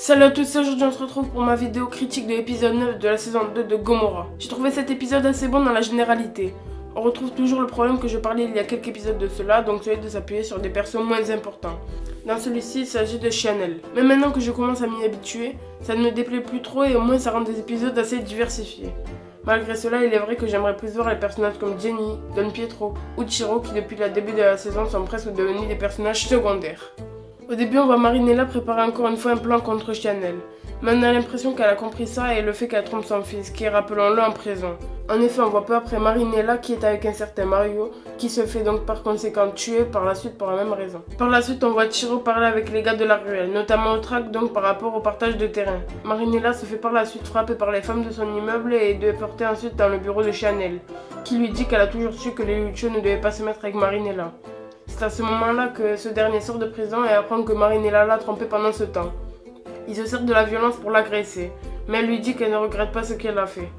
Salut à tous, aujourd'hui on se retrouve pour ma vidéo critique de l'épisode 9 de la saison 2 de Gomorrah. J'ai trouvé cet épisode assez bon dans la généralité. On retrouve toujours le problème que je parlais il y a quelques épisodes de cela, donc celui de s'appuyer sur des persos moins importants. Dans celui-ci, il s'agit de Chanel. Mais maintenant que je commence à m'y habituer, ça ne me déplaît plus trop et au moins ça rend des épisodes assez diversifiés. Malgré cela, il est vrai que j'aimerais plus voir les personnages comme Jenny, Don Pietro ou Chiro qui depuis le début de la saison sont presque devenus des personnages secondaires. Au début, on voit Marinella préparer encore une fois un plan contre Chanel. Mais on a l'impression qu'elle a compris ça et le fait qu'elle trompe son fils, qui est, rappelons-le, en prison. En effet, on voit peu après Marinella qui est avec un certain Mario, qui se fait donc par conséquent tuer par la suite pour la même raison. Par la suite, on voit Chiro parler avec les gars de la ruelle, notamment au track donc par rapport au partage de terrain. Marinella se fait par la suite frapper par les femmes de son immeuble et déporter ensuite dans le bureau de Chanel, qui lui dit qu'elle a toujours su que les Lucho ne devaient pas se mettre avec Marinella. C'est à ce moment-là que ce dernier sort de prison et apprend que Marinella l'a trompé pendant ce temps. Il se sert de la violence pour l'agresser, mais elle lui dit qu'elle ne regrette pas ce qu'elle a fait.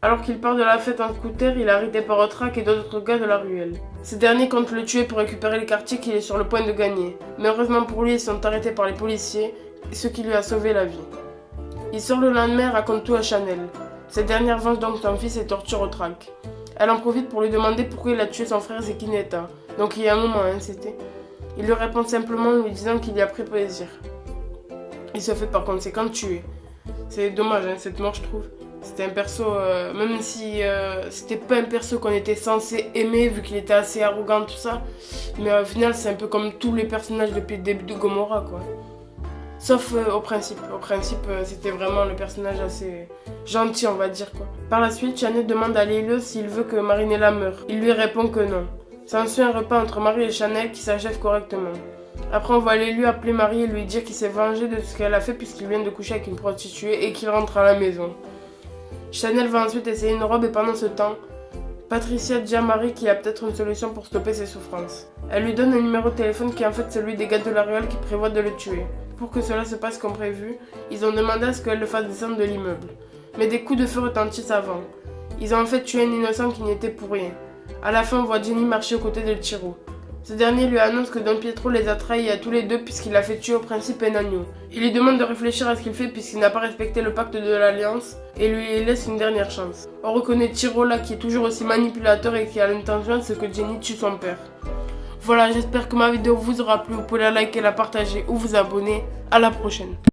Alors qu'il part de la fête en scooter, il est arrêté par Otrak et d'autres gars de la ruelle. Ces derniers comptent le tuer pour récupérer les quartiers qu'il est sur le point de gagner, mais heureusement pour lui, ils sont arrêtés par les policiers, ce qui lui a sauvé la vie. Il sort le lendemain et raconte tout à Chanel. Cette dernière venge donc son fils et torture Otrak. Elle en profite pour lui demander pourquoi il a tué son frère Zekineta. Donc il y a un moment, c'était. Il lui répond simplement en lui disant qu'il y a pris plaisir. Il se fait par conséquent tuer. C'est dommage, cette mort, je trouve. C'était un perso, même si c'était pas un perso qu'on était censé aimer vu qu'il était assez arrogant, tout ça. Mais au final, c'est un peu comme tous les personnages depuis le début de Gomorrah, quoi. Sauf au principe. Au principe, c'était vraiment le personnage assez gentil, on va dire, quoi. Par la suite, Chanel demande à Lelio s'il veut que Marinella meure. Il lui répond que non. S'ensuit un repas entre Marie et Chanel qui s'achève correctement. Après, on va lui appeler Marie et lui dire qu'il s'est vengé de ce qu'elle a fait puisqu'il vient de coucher avec une prostituée et qu'il rentre à la maison. Chanel va ensuite essayer une robe et pendant ce temps, Patricia dit à Marie qu'il y a peut-être une solution pour stopper ses souffrances. Elle lui donne un numéro de téléphone qui est en fait celui des gars de la ruelle qui prévoient de le tuer. Pour que cela se passe comme prévu, ils ont demandé à ce qu'elle le fasse descendre de l'immeuble. Mais des coups de feu retentissent avant. Ils ont en fait tué un innocent qui n'y était pour rien. À la fin, on voit Jenny marcher aux côtés de Chiro. Ce dernier lui annonce que Don Pietro les a trahis à tous les deux puisqu'il a fait tuer au principe un agneau. Il lui demande de réfléchir à ce qu'il fait puisqu'il n'a pas respecté le pacte de l'Alliance et lui laisse une dernière chance. On reconnaît Chiro là qui est toujours aussi manipulateur et qui a l'intention de ce que Jenny tue son père. Voilà, j'espère que ma vidéo vous aura plu. Vous pouvez la liker, la partager ou vous abonner. À la prochaine.